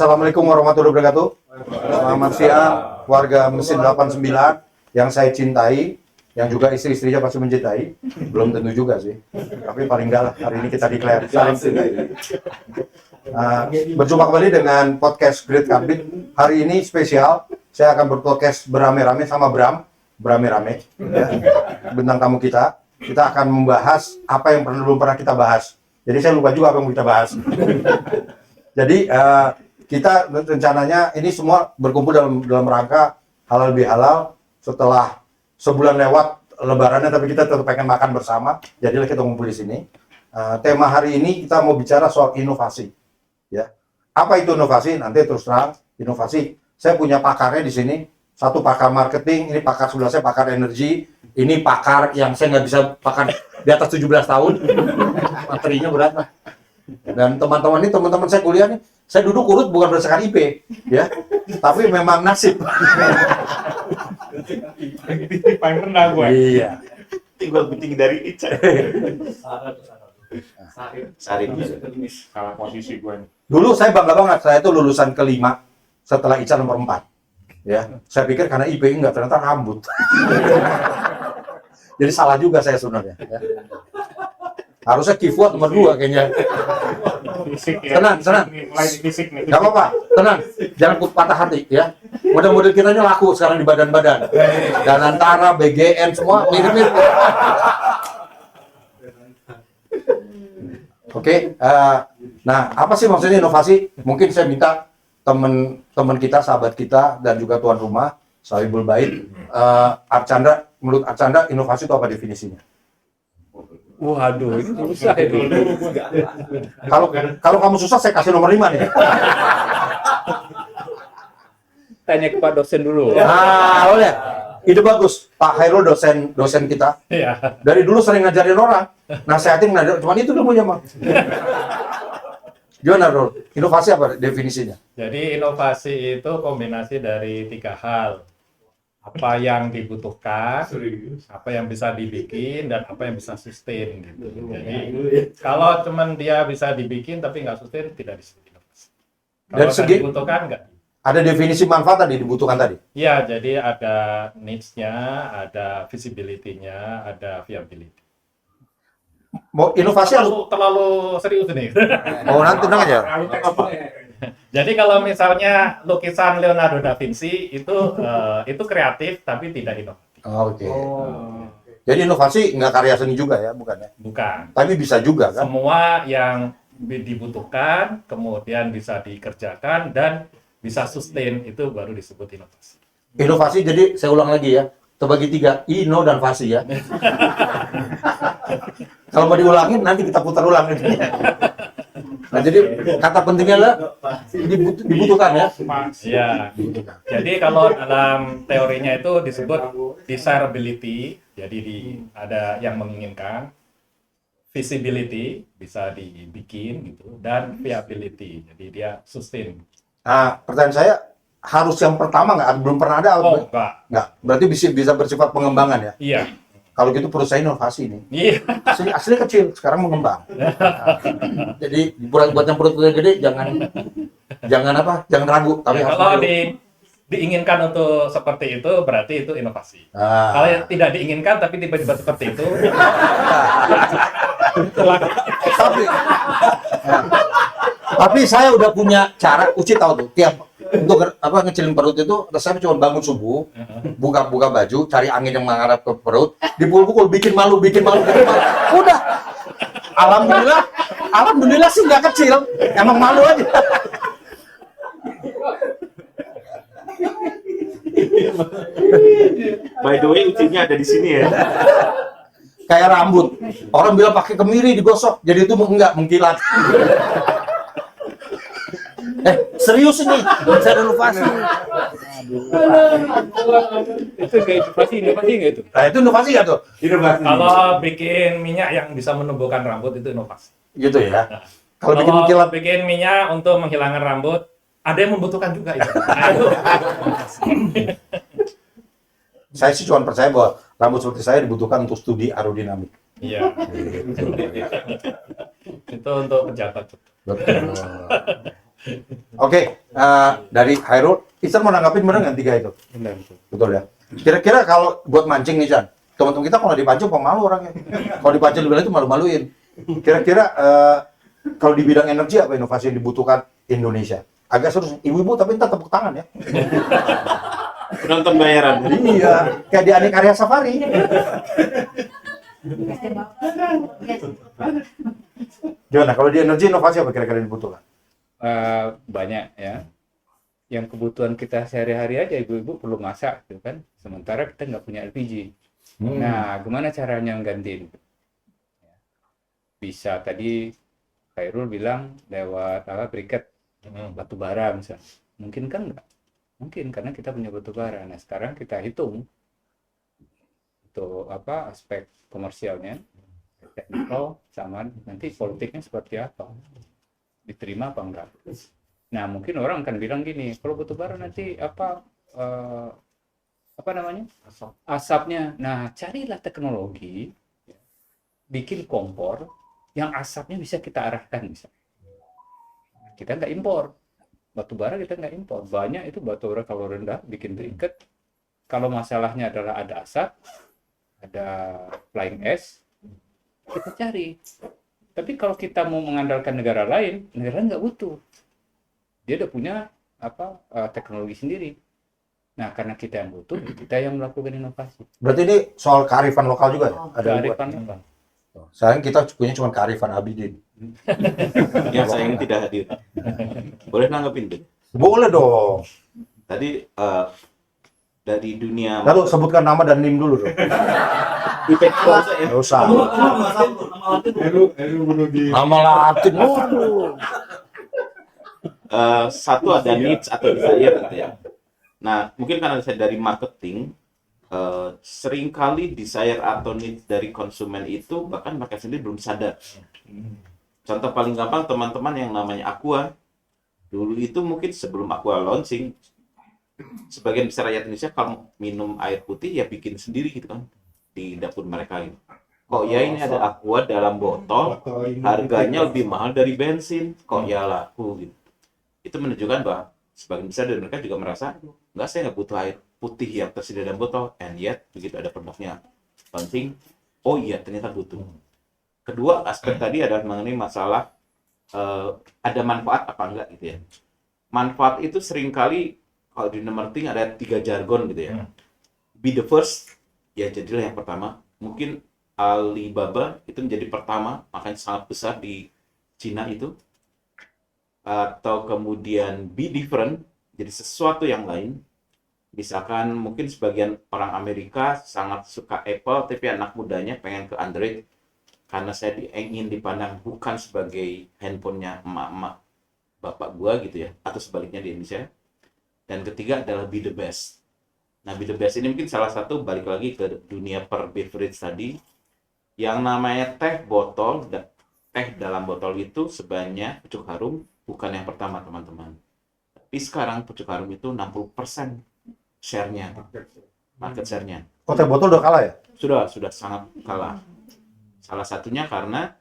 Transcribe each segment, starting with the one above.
Assalamualaikum warahmatullahi wabarakatuh. Selamat siang warga Mesin 89 yang saya cintai, yang juga istri-istrinya pasti mencintai. Belum tentu juga sih, tapi paling enggak lah hari ini kita declare saling cintai. Berjumpa kembali dengan podcast Great Karbit. Hari ini spesial, saya akan berpodcast beramai-ramai sama Bram, beramai-ramai, ya, bintang tamu kita. Kita akan membahas apa yang belum pernah kita bahas. Jadi saya lupa juga apa yang kita bahas. Jadi kita rencananya ini semua berkumpul dalam rangka halal bihalal setelah sebulan lewat lebarannya, tapi kita tetap pengen makan bersama. Jadilah kita ngumpul di sini. Tema hari ini kita mau bicara soal inovasi. Ya, apa itu inovasi? Nanti terus terang inovasi. Saya punya pakarnya di sini. Satu pakar marketing, ini pakar sebelah saya pakar energi. Ini pakar yang saya nggak bisa pakar di atas 17 tahun. Materinya berat lah. Dan teman-teman ini, teman-teman saya kuliah nih, saya duduk urut bukan berdasarkan IP, ya, tapi memang nasib. Paling rendah gue. Iya. Tinggal tinggi dari Ica. Sarip. Salah posisi gue nih. Dulu saya bangga banget, saya itu lulusan kelima setelah ICA nomor 4. Ya, saya pikir karena IP enggak, ternyata rambut. Jadi salah juga saya sebenarnya. Ya. Harusnya Kifuat nomor 2 kayaknya. Fisik ya. Tenang. Mulai di fisik nih. Gak apa-apa, tenang. Jangan patah hati ya. Model-model kita ini laku sekarang di badan-badan. Danantara, BGN, semua mirip-mirip. Oke, nah apa sih maksudnya inovasi? Mungkin saya minta teman kita, sahabat kita, dan juga tuan rumah, Sahibul Bait, Archandra, menurut Archandra, inovasi itu apa definisinya? Waduh, ini susah itu. Kalau kamu susah, saya kasih nomor 5 nih. Tanya ke Pak dosen dulu. Nah, boleh. Ide bagus. Pak Hairul dosen kita. Iya. Dari dulu sering ngajarin orang. Nasihatin, cuman itu udah punya, Bang. Gimana, Rul? Inovasi apa definisinya? Jadi inovasi itu kombinasi dari 3 hal. Apa yang dibutuhkan, apa yang bisa dibikin, dan apa yang bisa sustain gitu. Jadi kalau cuman dia bisa dibikin tapi nggak sustain, tidak disebut inovasi. Kalau Dari nggak segi- dibutuhkan nggak. Ada definisi manfaat tadi dibutuhkan tadi. Ya, jadi ada needs-nya, ada visibility-nya, ada viability. Mau inovasi harus Terlalu serius ini. nanti tenang aja. Jadi kalau misalnya lukisan Leonardo da Vinci itu kreatif tapi tidak inovatif. Oke. Jadi inovasi nggak karya seni juga ya, bukan ya? Bukan. Tapi bisa juga kan? Semua yang dibutuhkan kemudian bisa dikerjakan dan bisa sustain itu baru disebut inovasi. Inovasi jadi saya ulang lagi ya, terbagi 3, ino dan fasi ya. Kalau mau diulangin nanti kita putar ulang ini. Nah jadi kata pentingnya adalah dibutuhkan ya. Ya. Jadi kalau dalam teorinya itu disebut desirability, jadi ada yang menginginkan, visibility bisa dibikin gitu, dan viability, jadi dia sustain. Nah pertanyaan saya harus yang pertama nggak? Belum pernah ada? Oh enggak, Nggak. Berarti bisa bersifat pengembangan ya. iya, Kalau gitu perusahaan inovasi nih. iya. Asli kecil, sekarang mengembang. Nah, jadi buat yang perut gede jangan ragu. Tapi Ya, harus kalau ragu. diinginkan untuk seperti itu berarti itu inovasi. Ah. Kalau yang tidak diinginkan tapi tiba-tiba seperti itu, tapi, tapi saya udah punya cara. Uci tahu tuh tiap untuk ngecilin perut itu resepnya cuma bangun subuh, buka baju, cari angin yang mengarah ke perut, dipukul bikin malu. Udah. Alhamdulillah sih nggak kecil, emang malu aja. By the way, ucinya ada di sini ya. Kayak rambut. Orang bilang pakai kemiri digosok, jadi itu enggak mengkilat. Serius ini, saya inovasi. Itu kayak inovasi nggak itu? Nah, itu inovasi nggak tuh? kalau bikin minyak yang bisa menumbuhkan rambut itu inovasi. Gitu ya. Nah, Kalau bikin kalau kilat, bikin minyak untuk menghilangkan rambut, ada yang membutuhkan juga itu. Nah, itu saya sih cuma percaya bahwa rambut seperti saya dibutuhkan untuk studi aerodinamik. iya. Itu untuk pejabat. Betul. Oke, Dari Hairul, Isan mau nanggapin bener nggak 3 itu? Benar betul. Betul ya. Kira-kira kalau buat mancing nih Chan, teman-teman kita kalau dipancing pemalu orangnya. Kalau dipancing lebih lagi itu malu-maluin. Kira-kira kalau di bidang energi apa inovasi yang dibutuhkan Indonesia? Agak serius, ibu-ibu tapi ntar tepuk tangan ya. Penonton bayaran. Iya, kayak di Anik Area Safari. Gimana kalau di energi inovasi apa kira-kira yang dibutuhkan? Banyak ya. Yang kebutuhan kita sehari-hari aja ibu-ibu perlu masak gitu kan. Sementara kita nggak punya LPG. Nah, gimana caranya nggantiin? Bisa tadi Khairul bilang lewat briket batu bara misalnya. Mungkin kan nggak? Mungkin karena kita punya batu bara. Nah, sekarang kita hitung untuk aspek komersialnya, teknikal sama nanti politiknya seperti apa. Diterima apa enggak? Nah, mungkin orang akan bilang gini, kalau batu bara nanti asapnya. Nah, carilah teknologi bikin kompor yang asapnya bisa kita arahkan misalnya. Kita nggak impor batu bara, kita nggak impor. Banyak itu batu bara kalau rendah bikin briket. Kalau masalahnya adalah ada asap, ada flying ash, kita cari. Tapi kalau kita mau mengandalkan negara lain, negara nggak butuh. Dia udah punya teknologi sendiri. Nah, karena kita yang butuh, kita yang melakukan inovasi. Berarti ini soal kearifan lokal juga ya? Ada Kearifan lokal. Sayang kita punya cuma kearifan Abidin. Yang sayang tidak hadir. Boleh nanggepin tuh. Boleh dong. Tadi dari dunia Lalu sebutkan nama dan NIM dulu dong. IPK saya. Nggak usah. Nama Latin. Waduh. Satu ada needs atau desire gitu ya. Nah, mungkin karena saya dari marketing, seringkali desire atau needs dari konsumen itu bahkan mereka sendiri belum sadar. Contoh paling gampang teman-teman yang namanya Aqua, dulu itu mungkin sebelum Aqua launching, sebagian besar rakyat Indonesia kalau minum air putih ya bikin sendiri gitu kan di dapur mereka gitu. Kok ya ini ada Aqua dalam botol, harganya lebih mahal dari bensin, kok ya laku gitu. Itu menunjukkan bahwa sebagian besar dari mereka juga merasa saya nggak butuh air putih yang tersedia dalam botol, and yet begitu ada produknya launching, oh iya ternyata butuh. Kedua aspek tadi adalah mengenai masalah ada manfaat apa enggak gitu ya. Manfaat itu seringkali kalau di marketing ada 3 jargon gitu ya. Be the first, ya jadilah yang pertama. Mungkin Alibaba itu menjadi pertama, makanya sangat besar di Cina itu. Atau kemudian be different, jadi sesuatu yang lain. Misalkan mungkin sebagian orang Amerika sangat suka Apple, tapi anak mudanya pengen ke Android karena saya ingin dipandang bukan sebagai handphonenya emak-emak bapak gua gitu ya, atau sebaliknya di Indonesia. Dan ketiga adalah be the best. Nah, be the best ini mungkin salah satu balik lagi ke dunia per beverage tadi, yang namanya teh botol, teh dalam botol itu sebanyak pucuk harum bukan yang pertama teman-teman. Tapi sekarang pucuk harum itu 60% share-nya, market share-nya. Oh, teh botol udah kalah ya? Sudah sangat kalah. Salah satunya karena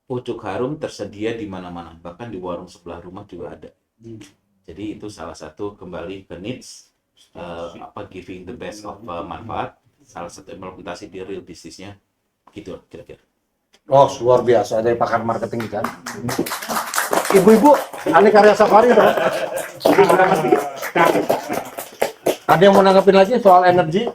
pucuk harum tersedia di mana-mana, bahkan di warung sebelah rumah juga ada. Jadi itu salah satu kembali ke needs, giving the best of manfaat, salah satu implementasi di real bisnisnya, gitu kira-kira. Oh, luar biasa dari pakar marketing kan. Ibu-ibu, Anik Area Safari dong. Ada yang mau nanggepin lagi soal energi?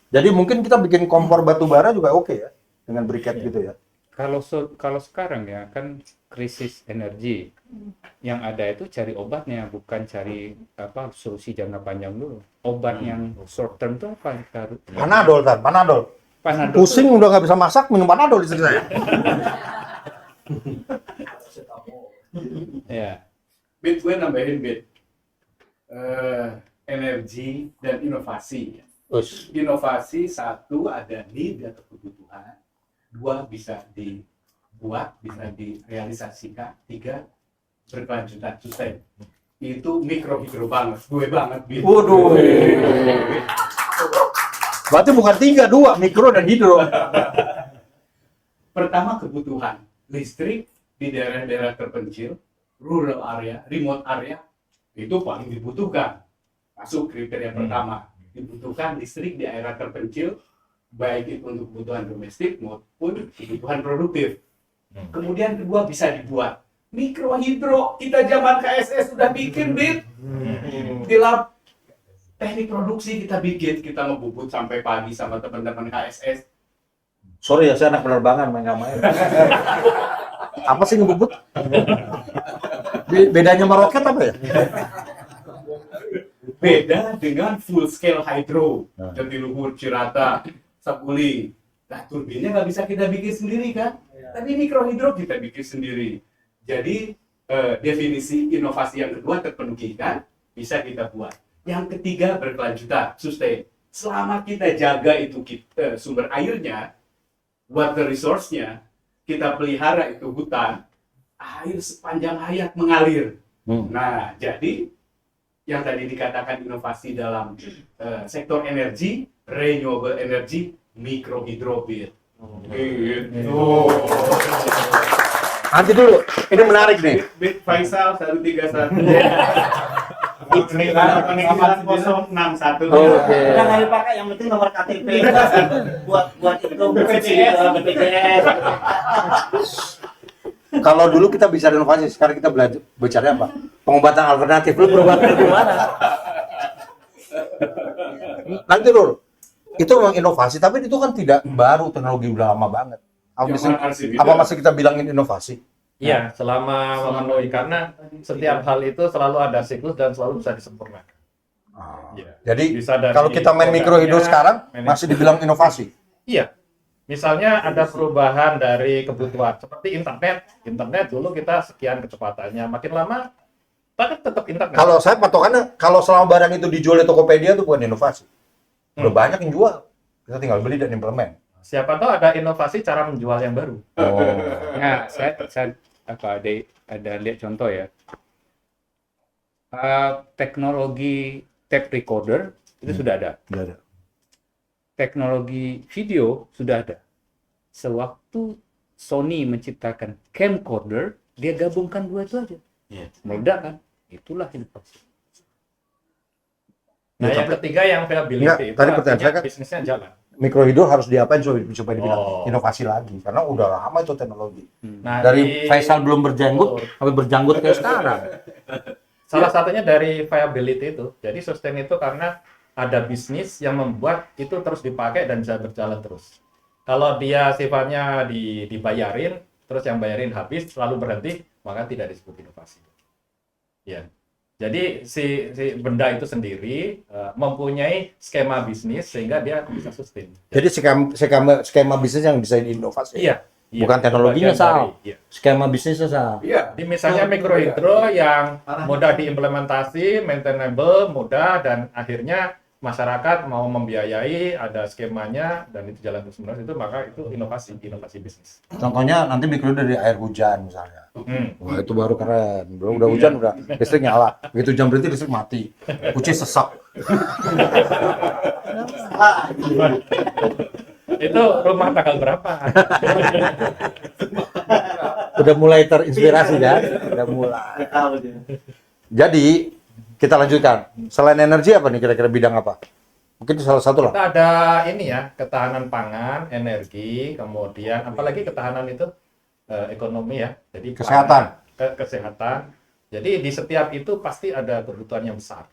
Jadi mungkin kita bikin kompor batu bara juga oke ya, dengan briket gitu ya. Kalau sekarang ya kan krisis energi, yang ada itu cari obatnya, bukan cari solusi jangka panjang dulu. Obat yang short term itu apa? Panadol. Panadol. Pusing udah nggak bisa masak, minum Panadol istri saya. Ya. Bit, gue nambahin bit. Energi dan inovasi. Inovasi, satu ada need atau kebutuhan, dua bisa dibuat, bisa direalisasikan, tiga berkelanjutan, sustain. Itu mikro banget, gue banget. Bit. Waduh. Berarti bukan 3, 2, mikro dan hidro. Pertama kebutuhan listrik di daerah-daerah terpencil, rural area, remote area, itu paling dibutuhkan. Masuk kriteria pertama, dibutuhkan listrik di area terpencil, baik itu untuk kebutuhan domestik maupun kebutuhan produktif. Kemudian kedua bisa dibuat mikrohidro. Kita zaman KSS sudah bikin, Bit. Di lab teknik produksi kita bikin, kita ngebubut sampai pagi sama teman-teman KSS. Sorry ya, saya anak penerbangan, nggak main. Apa sih ngebubut? Bedanya sama roket apa ya? Beda dengan full scale hydro, Jatiluhur, Cirata, Sapuli. Nah, turbinnya nggak bisa kita bikin sendiri kan? Tapi mikrohidro kita bikin sendiri. Jadi definisi inovasi yang kedua terpenuhi kan? Bisa kita buat. Yang ketiga berkelanjutan, sustain. Selama kita jaga itu sumber airnya, water resource-nya, kita pelihara itu hutan, air sepanjang hayat mengalir. Nah, jadi yang tadi dikatakan inovasi dalam sektor energi, renewable energy, mikrohidro, Bit. Gitu. Nanti dulu, ini menarik nih. Bit Faisal 131. Ini 8061. Oke. Udah nggak dipakai, yang penting nomor KTP buat itu BPJS. Kalau dulu kita bisa inovasi, sekarang kita belajar bicara apa? Pengobatan alternatif. Lu berobatnya gimana? Nanti dulu. Itu memang inovasi, tapi itu kan tidak baru, teknologi udah lama banget. Apa masih kita bilangin inovasi? Iya, selama memenuhi, karena setiap hal itu selalu ada siklus dan selalu bisa disempurnakan. Iya. Jadi Bisa dari kalau kita main mikrohidro produknya, sekarang manage- masih dibilang inovasi. Iya, misalnya ada perubahan dari kebutuhan seperti internet dulu kita sekian kecepatannya, makin lama tapi tetap internet. Kalau saya patokannya, kalau selama barang itu dijual di Tokopedia itu bukan inovasi. Udah banyak yang jual, kita tinggal beli dan implement. Siapa tahu ada inovasi cara menjual yang baru. Nah, saya ada lihat contoh ya. Teknologi tape recorder itu sudah ada. Nggak ada. Teknologi video sudah ada. Sewaktu Sony menciptakan camcorder, dia gabungkan dua itu aja. Iya. Meledak kan? Itulah inovasi. Nah, Ya, yang ketiga yang Enggak, viability itu tadi pertanyaan artinya saya kan- bisnisnya jalan. Mikrohidro harus diapain supaya dibilang Oh. inovasi lagi? Karena udah lama itu teknologi. Nah, Dari Faisal belum berjanggut, Betul. sampai berjanggut kayak sekarang. Salah satunya dari viability itu. Jadi sustain itu karena ada bisnis yang membuat itu terus dipakai dan bisa berjalan terus. Kalau dia sifatnya dibayarin, terus yang bayarin habis, lalu berhenti, maka tidak disebut inovasi. Ya. Jadi si benda itu sendiri mempunyai skema bisnis sehingga dia bisa sustain. Jadi skema bisnis yang bisa diinovasi. Iya. iya. Bukan teknologinya, Bagian Sal. dari- iya. Skema bisnisnya salah. Iya. Jadi misalnya mikrohidro yang mudah diimplementasi, maintainable, mudah, dan akhirnya masyarakat mau membiayai, ada skemanya, dan itu jalan terus menerus, itu maka itu inovasi bisnis. Contohnya nanti mikrohidro dari air hujan misalnya. Hmm. Wah itu baru keren. Udah hujan udah listrik nyala. Begitu hujan berhenti listrik mati. Kucing sesak. Itu rumah tanggal berapa? Udah mulai terinspirasi kan? Udah mulai. Tahu dia. Jadi kita lanjutkan. Selain energi apa nih kira-kira bidang apa? Mungkin salah satu lah. Kita ada ini ya, ketahanan pangan, energi, kemudian apalagi ketahanan itu ekonomi ya. Jadi Kesehatan. Kesehatan. Jadi di setiap itu pasti ada kebutuhan yang besar.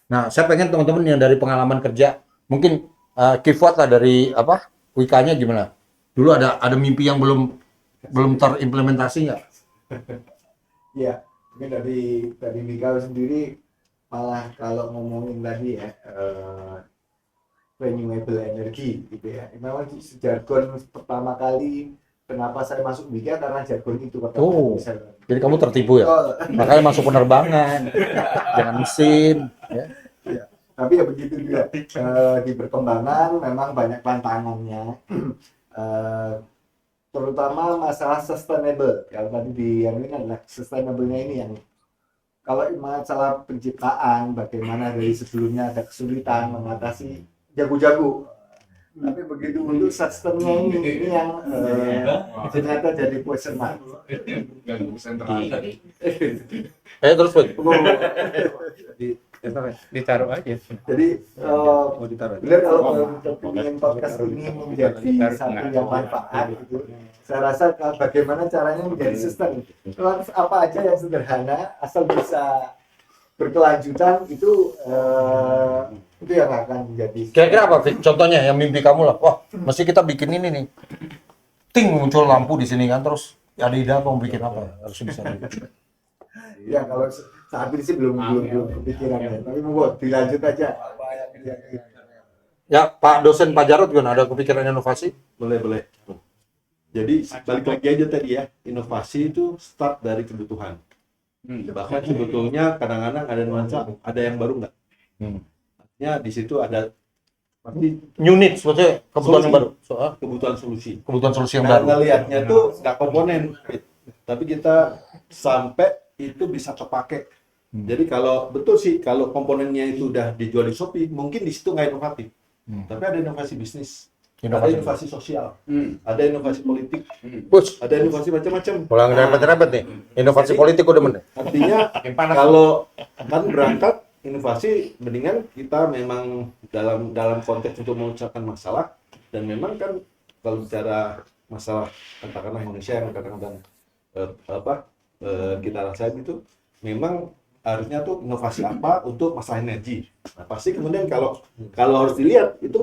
Nah, saya pengen teman-teman yang dari pengalaman kerja, mungkin Kifwat lah dari apa? Wika-nya gimana? Dulu ada mimpi yang belum terimplementasi nggak? Iya, mungkin dari Mika sendiri malah kalau ngomongin tadi ya renewable energy gitu ya. Memang jargon pertama kali kenapa saya masuk Mika karena jargon itu pertama Oh, kali saya. jadi kamu tertipu ya? Makanya masuk penerbangan, jangan mesin. Ya. Tapi ya begitu juga di perkembangan memang banyak tantangannya. Terutama masalah sustainable. Kalau tadi di yang ini adalah sustainable-nya ini yang kalau masalah penciptaan bagaimana dari sebelumnya ada kesulitan mengatasi jago-jago Tapi begitu untuk sistemnya ini yang ternyata jadi question mark. Ganggu konsentrasi. Terus Bud. Ditaruh aja. Jadi benar kalau kita ingin podcast ini menjadi satu yang manfaat gitu. Saya rasa bagaimana caranya menjadi sistem. Apa aja yang sederhana asal bisa berkelanjutan itu yang akan menjadi. Kira-kira apa, Fik? Contohnya yang mimpi kamu lah. Wah, mesti kita bikin ini nih. Ting muncul lampu di sini kan, terus ada ide apa mau bikin apa? Harus bisa. Ya kalau saat ini sih belum kepikiran ya. Tapi mau dilanjut aja. Ya, Pak dosen Pak Jarod gimana? Ada kepikiran inovasi? Boleh. Jadi balik lagi aja tadi ya, inovasi itu start dari kebutuhan. Bahkan sebetulnya kadang-kadang ada nuansa, ada yang baru nggak? Artinya di situ ada pasti Unit, maksudnya kebutuhan yang baru. Soal kebutuhan solusi. kebutuhan solusi yang Nah, baru. ngelihatnya tuh nggak komponen, tapi kita sampai itu bisa kepake. Jadi kalau betul sih, kalau komponennya itu udah dijual di Shopee, mungkin di situ nggak inovatif. Tapi ada inovasi bisnis, ada inovasi sosial, ada inovasi politik, Bus, ada inovasi macam-macam. pulang repet-repet nih. Inovasi politik udah bener. Artinya kalau kan berangkat inovasi, mendingan kita memang dalam konteks untuk memecahkan masalah, dan memang kan kalau bicara masalah katakanlah Indonesia yang kadang-kadang kita rasain itu memang harusnya tuh inovasi apa untuk masalah energi. Nah, pasti kemudian kalau harus dilihat itu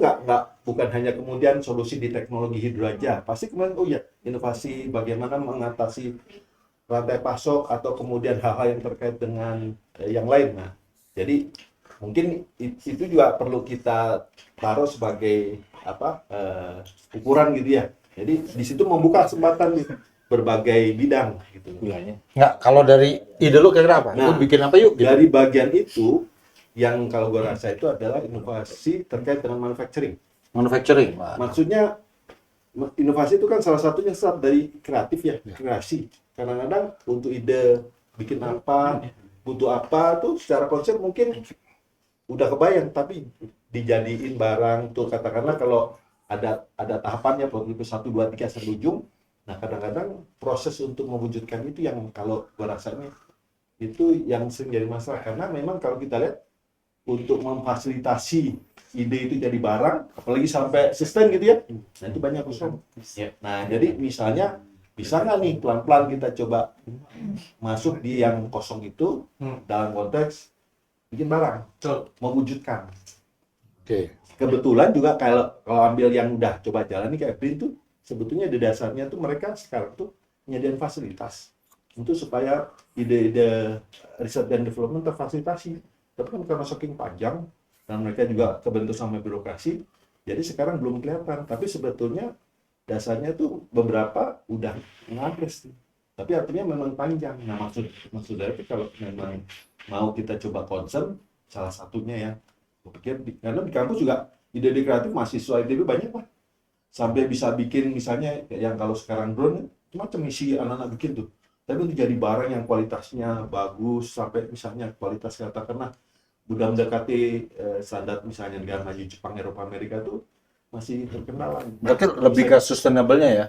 bukan hanya kemudian solusi di teknologi hidro aja. Pasti kemudian inovasi bagaimana mengatasi rantai pasok atau kemudian hal-hal yang terkait dengan yang lain. Nah, jadi mungkin itu juga perlu kita taruh sebagai ukuran gitu ya. Jadi di situ membuka kesempatan di berbagai bidang gitu. Nggak, kalau dari ide lu kira-kira apa? Nah, Lu bikin apa yuk? Gitu. Dari bagian itu yang kalau gue rasa itu adalah inovasi terkait dengan manufacturing. Manufacturing. Maksudnya inovasi itu kan salah satunya start dari kreatif ya, kreasi. Kadang-kadang untuk ide bikin apa, butuh apa tuh secara konsep mungkin udah kebayang, tapi dijadiin barang tuh katakanlah kalau ada tahapannya prototipe 1, 2, 3 sampai ujung. Nah, kadang-kadang proses untuk mewujudkan itu yang kalau gue rasanya itu yang sering jadi masalah, karena memang kalau kita lihat untuk memfasilitasi ide itu jadi barang, apalagi sampai sustain gitu ya, nah itu banyak usaha. Nah, jadi misalnya bisa nggak nih pelan-pelan kita coba masuk di yang kosong itu dalam konteks bikin barang, mewujudkan. Oke. Kebetulan juga kalau ambil yang udah coba jalani kayak Brin tuh, sebetulnya di dasarnya tuh mereka sekarang tuh menyediakan fasilitas untuk supaya ide-ide riset dan development terfasilitasi. Tapi kan karena saking panjang dan mereka juga kebentuk sama birokrasi, jadi sekarang belum kelihatan. Tapi sebetulnya dasarnya tuh beberapa udah mengadres tuh. Tapi artinya memang panjang. Nah, maksud dari itu kalau memang mau kita coba concern, salah satunya ya, gue pikir karena di kampus juga ide-ide kreatif mahasiswa ITB banyak lah. Sampai bisa bikin misalnya yang kalau sekarang drone macam misi anak-anak bikin tuh, tapi itu jadi barang yang kualitasnya bagus sampai misalnya kualitas katakanlah udah mendekati standar misalnya negara maju Jepang, Eropa, Amerika tuh masih terkendala. Berarti lebih ke sustainable-nya ya?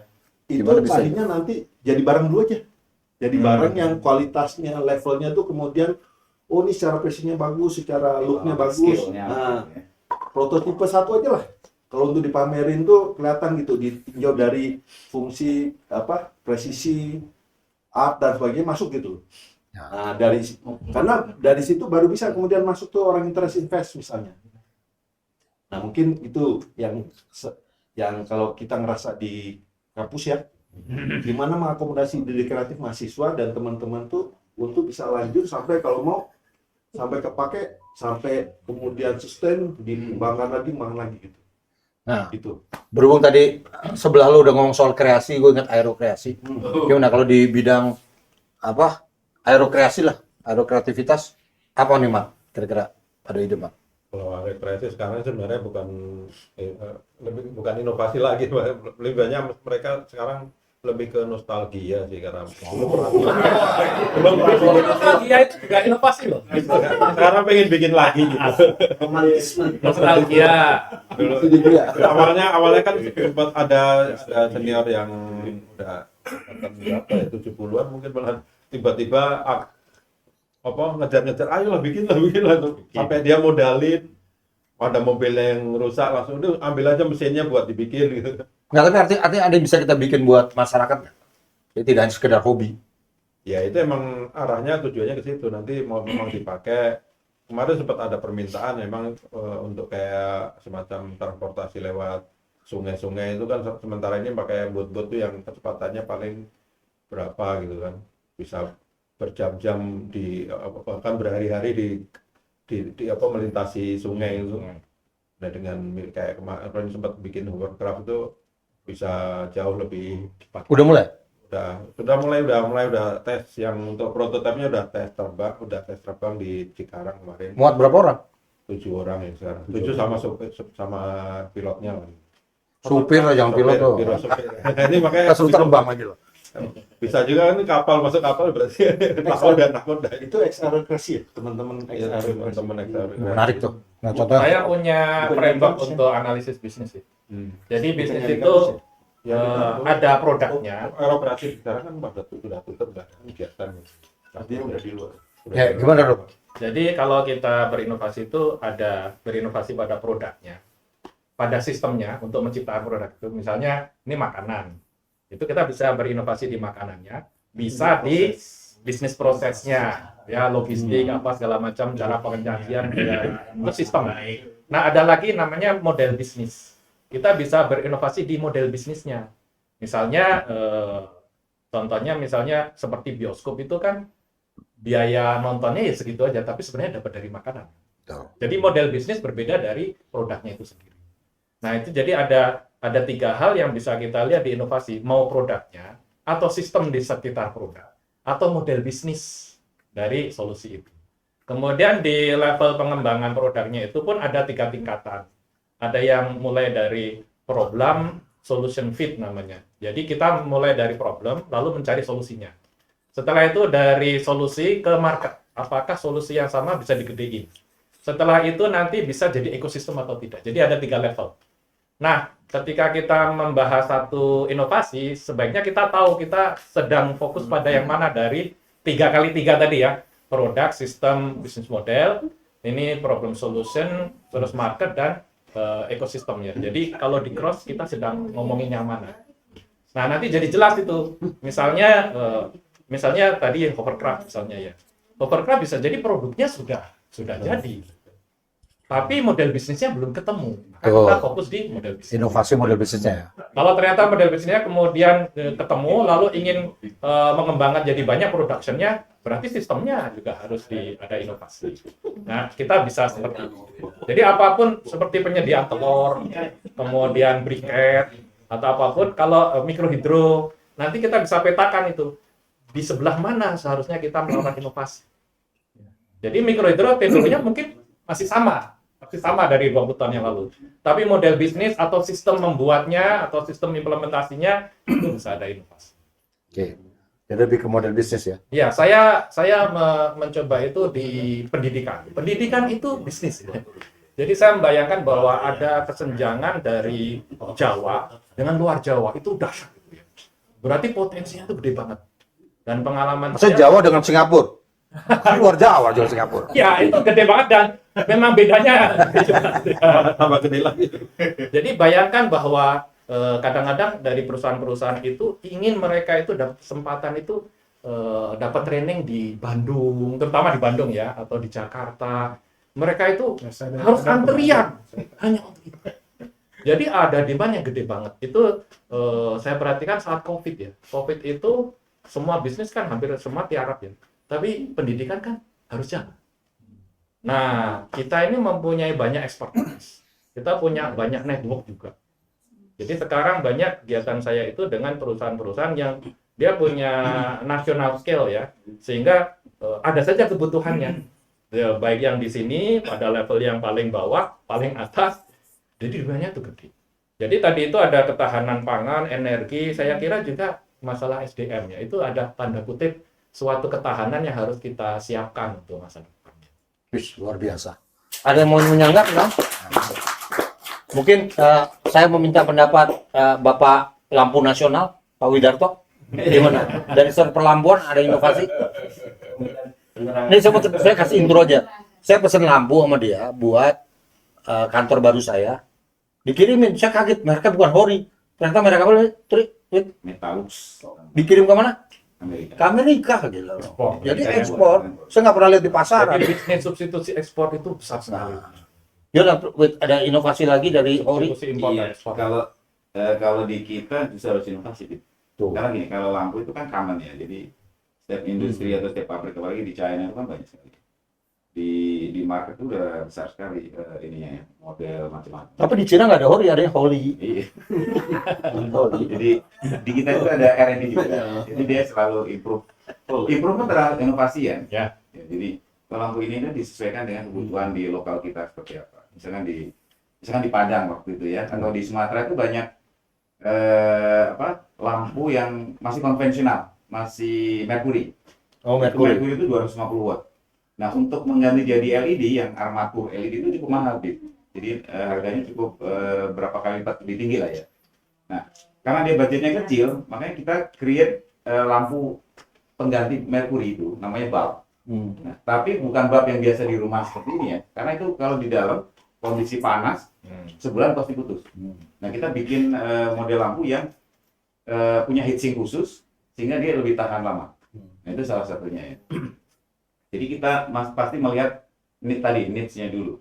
Itu Gimana bisa? tadinya nanti jadi barang dulu aja, jadi barang yang kualitasnya levelnya tuh kemudian ini secara precisionnya bagus, secara looknya bagus. Nah, prototipe 1 aja lah. Kalau untuk dipamerin tuh kelihatan gitu, ditinjau dari fungsi presisi, art dan sebagainya masuk gitu. Nah, karena dari situ baru bisa kemudian masuk tuh orang interest invest misalnya. Nah, mungkin itu yang kalau kita ngerasa di kampus ya, gimana mengakomodasi ide kreatif mahasiswa dan teman-teman tuh untuk bisa lanjut sampai kalau mau sampai kepake, sampai kemudian sustain, dikembangkan lagi gitu. Nah, Gitu. berhubung tadi sebelah lu udah ngomong soal kreasi, gue ingat aerokreasi. Gimana kalau di bidang aerokreasi lah, aerokreativitas, apa nih Mak? Kira-kira ada ide Mak? Kalau rekreasi sekarang sebenarnya bukan inovasi lagi, lebih banyak mereka sekarang lebih ke nostalgia sih karena Nostalgia itu juga inovasi loh. sekarang pengen bikin lagi gitu. Romantisme. Nostalgia. Dulu awalnya kan sempat ada senior yang udah berapa ya 70-an mungkin malah tiba-tiba ngejar-ngejar ayolah bikin lah sampai dia modalin ada mobilnya yang rusak langsung udah ambil aja mesinnya buat dibikin gitu. Nggak, tapi artinya ada yang bisa kita bikin buat masyarakat nggak? Ya, tidak hanya sekedar hobi. Ya itu emang arahnya tujuannya ke situ nanti mau memang dipakai. Kemarin sempat ada permintaan memang untuk kayak semacam transportasi lewat sungai-sungai itu kan sementara ini pakai bot-bot tuh yang kecepatannya paling berapa gitu kan bisa berjam-jam bahkan berhari-hari di melintasi sungai itu. Nah dengan kayak kemarin sempat bikin hovercraft itu bisa jauh lebih cepat. Udah mulai? Udah tes yang untuk prototipenya udah tes terbang di Cikarang kemarin. Muat berapa orang? 7 orang yang sekarang. 7 sama pilotnya. Supir lah, jangan pilot tuh. Supir. Ini makanya Kita suruh terbang lagi loh. bisa juga kan kapal masuk kapal berarti nakoda. Itu XR Crazy ya, teman-teman XR. Teman-teman XR. Menarik tuh. Nah, contohnya Saya punya framework untuk analisis bisnis sih. Jadi bisnis itu ada produknya. Operasi sekarang kan sudah tutup nggak ada kegiatan. Artinya udah di luar. ya gimana dong? Jadi kalau kita berinovasi itu ada berinovasi pada produknya, pada sistemnya untuk menciptakan produk itu. Misalnya ini makanan, itu kita bisa berinovasi di makanannya, bisa di bisnis prosesnya, ya logistik apa segala macam, cara penyajian, itu sistem. Nah ada lagi namanya model bisnis. Kita bisa berinovasi di model bisnisnya. Misalnya, contohnya misalnya seperti bioskop itu kan biaya nontonnya ya segitu aja, tapi sebenarnya dapat dari makanan. Jadi model bisnis berbeda dari produknya itu sendiri. Nah itu jadi ada 3 hal yang bisa kita lihat di inovasi, mau produknya, atau sistem di sekitar produk, atau model bisnis dari solusi itu. Kemudian di level pengembangan produknya itu pun ada 3 tingkatan. Ada yang mulai dari problem, solution fit namanya. Jadi kita mulai dari problem, lalu mencari solusinya. Setelah itu dari solusi ke market. Apakah solusi yang sama bisa digedein? Setelah itu nanti bisa jadi ekosistem atau tidak. Jadi ada 3 level. Nah, ketika kita membahas satu inovasi, sebaiknya kita tahu kita sedang fokus pada yang mana dari 3x3 tadi ya. Produk, sistem, bisnis model, ini problem solution, terus market, dan ekosistemnya. Jadi kalau di cross kita sedang ngomongin yang mana. Nah, nanti jadi jelas itu. Misalnya tadi hovercraft misalnya ya. Hovercraft bisa jadi produknya sudah jadi. Tapi model bisnisnya belum ketemu. Maka kita fokus di model bisnis. Inovasi model bisnisnya ya. Kalau ternyata model bisnisnya kemudian ketemu, lalu ingin mengembangkan jadi banyak production-nya, berarti sistemnya juga harus ada inovasi. Nah, kita bisa seperti itu. Jadi apapun seperti penyediaan telur, kemudian briket, atau apapun, kalau mikrohidro, nanti kita bisa petakan itu. Di sebelah mana seharusnya kita melakukan inovasi. Jadi mikrohidro teknologinya mungkin masih sama dari 20 tahun yang lalu. Tapi model bisnis atau sistem membuatnya atau sistem implementasinya itu bisa ada inovasi. Oke. Jadi lebih ke model bisnis ya. Ya, saya mencoba itu di pendidikan. Pendidikan itu bisnis. Ya. Jadi saya membayangkan bahwa ada kesenjangan dari Jawa dengan luar Jawa itu dahsyat. Berarti potensinya itu gede banget. Dan pengalaman Maksudnya Jawa dengan Singapura. Luar Jawa juga Singapura. Ya, itu gede banget dan memang bedanya. Tambah gede lagi. Jadi bayangkan bahwa kadang-kadang dari perusahaan-perusahaan itu ingin mereka itu dapat kesempatan itu dapat training di Bandung, terutama di Bandung ya, atau di Jakarta. Mereka itu harus antrian hanya untuk itu. Jadi ada demand yang gede banget. Itu saya perhatikan saat COVID ya. COVID itu semua bisnis kan hampir semua tiarap ya. Tapi pendidikan kan harus jalan. Nah, kita ini mempunyai banyak expertise. Kita punya banyak network juga. Jadi sekarang banyak kegiatan saya itu dengan perusahaan-perusahaan yang dia punya national scale ya. Sehingga ada saja kebutuhannya. Ya, baik yang di sini pada level yang paling bawah, paling atas. Jadi demandnya itu gede. Jadi tadi itu ada ketahanan pangan, energi, saya kira juga masalah SDM ya, itu ada tanda kutip suatu ketahanan yang harus kita siapkan untuk masa depan. Wis, luar biasa. Ada yang mau menyanggap kan? Mungkin saya meminta pendapat Bapak Lampu Nasional, Pak Widarto. Gimana? Dari sektor perlampuan ada inovasi? Ini saya kasih intro aja. Saya pesen lampu sama dia buat kantor baru saya. Dikirimin, saya kaget. Mereka bukan Hori. Ternyata mereka Metalux dikirim ke mana? Amerika. Ke Amerika gitu. Ekspor. Jadi ekspor. Saya nggak pernah lihat di pasaran. Jadi bisnis substitusi ekspor itu besar sekali. Ya, ada inovasi lagi dari Hori. Substitusi impor dan Iya, ekspor. kalau di kita justru harus inovasi. Tuh. Karena gini, kalau lampu itu kan common ya, jadi setiap industri atau setiap pabrik, apalagi di China itu kan banyak sekali. Di market itu udah besar sekali ininya ya, model macam-macam. Tapi di Cina nggak ada Hori, ada yang Holi. Iya. Jadi di kita itu ada R&D juga. Jadi dia selalu improve. Improve kan terhadap inovasi ya. Ya. Jadi kalau lampu ini kan disesuaikan dengan kebutuhan di lokal kita seperti apa. Misalkan di Padang waktu itu ya, atau di Sumatera itu banyak lampu yang masih konvensional, masih merkuri. Oh, Merkuri itu 250 watt. Nah, untuk mengganti jadi LED yang armatur LED itu cukup mahal, Bib. Jadi harganya cukup berapa kali lipat lebih tinggi lah ya. Nah, karena dia budgetnya kecil, makanya kita create lampu pengganti merkuri itu, namanya bulb. Nah, tapi bukan bulb yang biasa di rumah seperti ini ya, karena itu kalau di dalam kondisi panas, sebulan pasti putus. Nah, kita bikin model lampu yang punya heatsink khusus, sehingga dia lebih tahan lama. Nah, itu salah satunya ya. Jadi kita pasti melihat needs-nya dulu.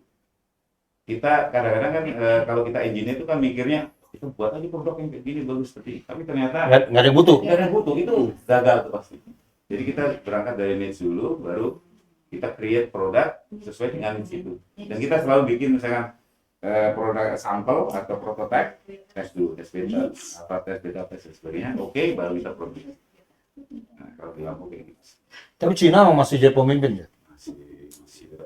Kita kadang-kadang kan kalau kita engineer itu kan mikirnya itu buat aja produk yang kayak gini bagus seperti ini. Tapi ternyata nggak ada yang butuh. nggak ada yang butuh, itu gagal tuh pasti. Jadi kita berangkat dari needs dulu, baru kita create produk sesuai dengan needs itu. Dan kita selalu bikin misalkan produk sampel atau prototype, tes dulu, tes beta, tes sebagainya. Oke, baru kita produksi. Nah, kalau di lampu kayak gitu. Tapi Cina masih jadi pemimpin ya. Masih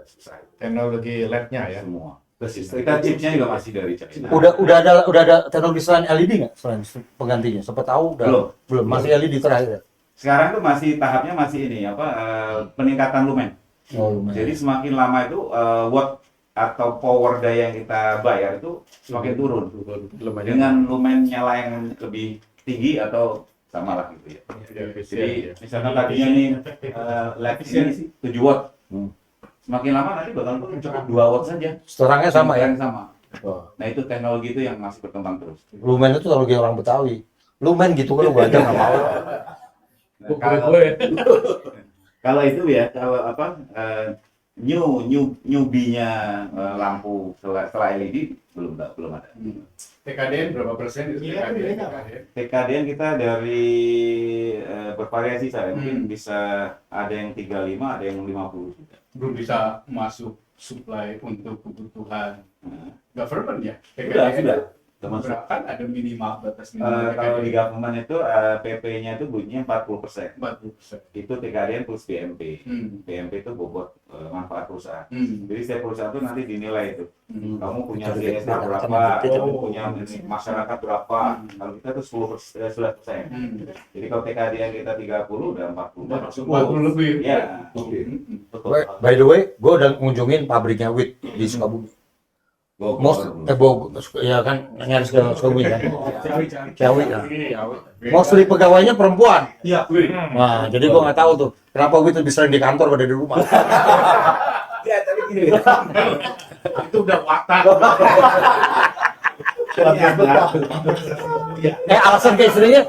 susah. Teknologi LED-nya ya. Semua. Kita chipnya juga masih dari China. Udah ada teknologi selain LED nggak, selain penggantinya? Sempat tahu udah belum masih LED terakhir. Sekarang tuh tahapnya masih ini peningkatan lumen. Lumen. Jadi semakin lama itu watt atau power daya yang kita bayar itu semakin turun. Dengan lumen nyala yang lebih tinggi atau sama lah gitu ya. Jadi misalkan tadinya nih LED ini 7 watt. Semakin lama nanti bakal cukup 2 watt saja. Seterangnya sama ya. Sama. Nah, itu teknologi itu yang masih berkembang terus. Lumen itu teknologi orang Betawi. Lumen gitu kan gua aja nggak mau. Kalau itu ya, kalau newbie-nya lampu setelah LED belum ada. TKDN berapa persen itu TKDN? TKDN kita dari bervariasi saya, mungkin bisa ada yang 35, ada yang 50 juga. Belum bisa masuk supply untuk kebutuhan government ya? Sudah. Berapa kan ada batas minimal Kalau di government itu PP-nya itu bunyinya 40%. 40%. Itu TKDN plus BMP. BMP itu bobot manfaat perusahaan. Jadi setiap perusahaan itu nanti dinilai itu. Kamu punya CSR berapa, kamu punya masyarakat berapa. Kalau kita itu 11%. Jadi kalau TKDN kita 30 udah 40 lebih. Ya. Betul. By the way, gue udah ngunjungin pabriknya WIT di Sukabumi. Ya kan nyaris ke Sukabumi kan. Ciawi ya. Mostly pegawainya perempuan. Iya. Nah, jadi gue nggak tahu tuh kenapa WIT lebih sering di kantor pada di rumah. Ya, tapi gini. Itu udah watak. Alasan ke istrinya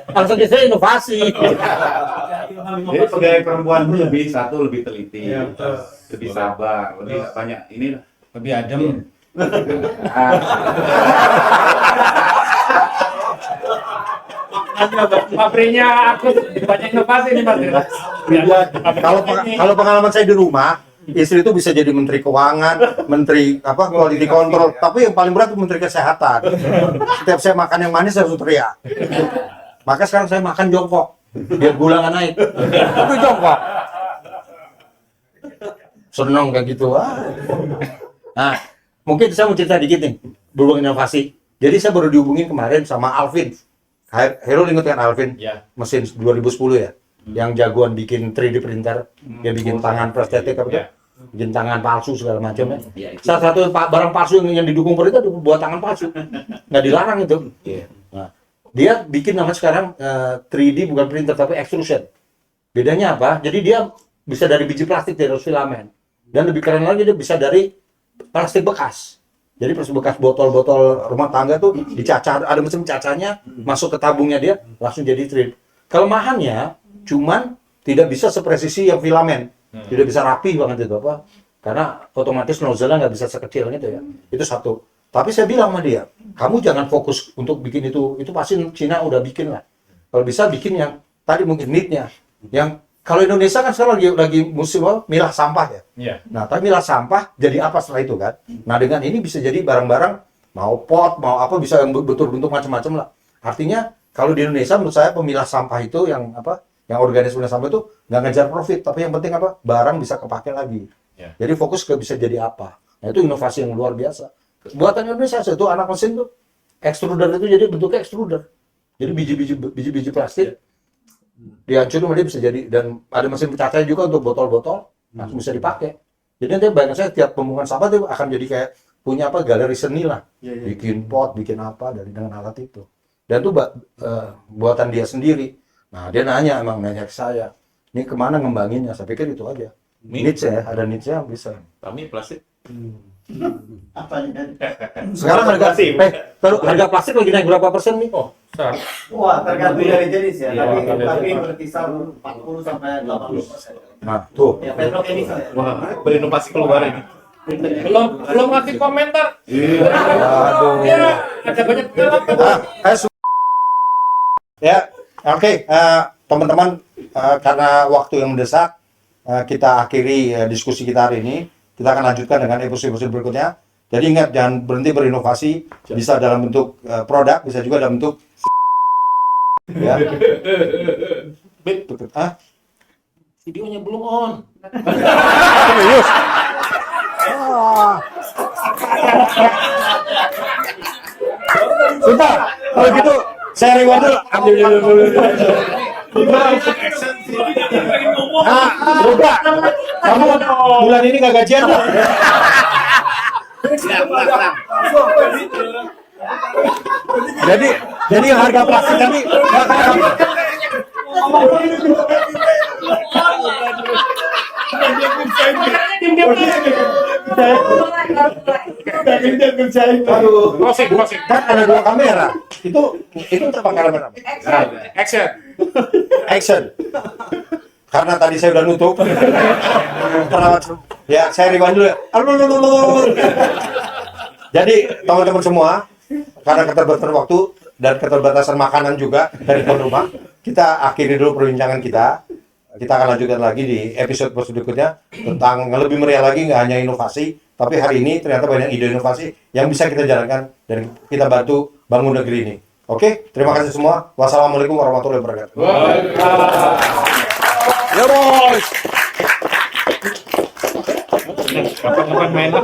inovasi. Jadi pegawai perempuan itu lebih teliti, lebih sabar, lebih banyak ini Lebih adem. Pabriknya aku banyak inovasi nih Mas. Kalau pengalaman saya di rumah, istri itu bisa jadi menteri keuangan, menteri quality control, tapi yang paling berat itu menteri kesehatan. Setiap saya makan yang manis saya harus teriak. Maka sekarang saya makan jongkok biar gula nggak naik. Tapi jongkok. Seneng kayak gitu. Nah, mungkin saya mau cerita dikit nih berhubung inovasi. Jadi saya baru dihubungin kemarin sama Alvin Hero ingat kan Alvin? Ya. Mesin 2010 ya? Yang jagoan bikin 3D printer, dia bikin tangan prostetik apa tuh? Ya. Bikin tangan palsu segala macam ya. Iya, itu. Salah satu barang palsu yang didukung pemerintah buat tangan palsu. Nggak dilarang itu. Nah, dia bikin namanya sekarang 3D bukan printer tapi extrusion. Bedanya apa? Jadi dia bisa dari biji plastik, dari filamen. Dan lebih keren lagi dia bisa dari plastik bekas. Jadi bekas botol-botol rumah tangga tuh dicacah, ada mesin cacahnya, masuk ke tabungnya dia, langsung jadi 3D. Kelemahannya cuman tidak bisa sepresisi yang filamen. Tidak bisa rapi banget itu apa? Karena otomatis nozzle-nya nggak bisa sekecil gitu ya. Itu satu. Tapi saya bilang sama dia, kamu jangan fokus untuk bikin itu pasti Cina udah bikin lah. Kalau bisa bikin yang tadi mungkin need-nya. Yang kalau Indonesia kan sekarang lagi musim milah sampah ya. Iya. Nah, tapi milah sampah jadi apa setelah itu kan? Nah, dengan ini bisa jadi barang-barang mau pot, mau apa bisa yang bentuk macam-macam lah. Artinya kalau di Indonesia menurut saya pemilah sampah itu yang apa? Yang organisasi pemilah sampah itu nggak ngejar profit, tapi yang penting apa? Barang bisa kepake lagi. Ya. Jadi fokus ke bisa jadi apa. Nah, itu inovasi yang luar biasa. Buatan Indonesia itu anak mesin tuh extruder itu jadi bentuknya extruder. Jadi biji-biji plastik dihancurin dia bisa jadi, dan ada mesin pecah juga untuk botol-botol langsung bisa dipakai. Jadi nanti bayangkan saya tiap pembuangan sampah itu akan jadi kayak punya apa galeri seni lah, bikin pot, bikin apa dari dengan alat itu. Dan itu buatan dia sendiri. Nah dia nanya ke saya, ini kemana ngembanginnya? Saya pikir itu aja. Niche ya, ada niche yang bisa. Kami plastik. Apa nih? Sekarang harga plastik lagi naik berapa persen nih? Oh, besar. Wah, tergantung dari jenis ya. Iya, Tapi berkisar 40 sampai 80%. Nah, tuh. Ya, petrochemical ya. Wah, berinovasi keluar ini. Belum ngasih komentar. Aduh. Ada banyak pengalaman. Ya, oke, teman-teman, karena waktu yang mendesak, kita akhiri diskusi kita hari ini. Kita akan lanjutkan dengan episode berikutnya. Jadi ingat, jangan berhenti berinovasi. Bisa dalam bentuk produk, bisa juga dalam bentuk ya. Videonya belum on. Serius? Sudah, kalau gitu saya rewind dulu. Ambil dulu. Udah. Kamu bulan ini nggak gajian loh. Jadi harga plastik tadi Closing. kan ada 2 kamera. Itu terbang kamera. Action. Karena tadi saya udah nutup. Ya, saya rewind dulu. Jadi, teman-teman semua, karena keterbatasan waktu dan keterbatasan makanan juga dari tuan rumah, kita akhiri dulu perbincangan kita. Kita akan lanjutkan lagi di episode berikutnya tentang lebih meriah lagi, nggak hanya inovasi, tapi hari ini ternyata banyak ide inovasi yang bisa kita jalankan dan kita bantu bangun negeri ini. Oke, terima kasih semua. Wassalamualaikum warahmatullahi wabarakatuh. Ya bos. Kapan-kapan main lah.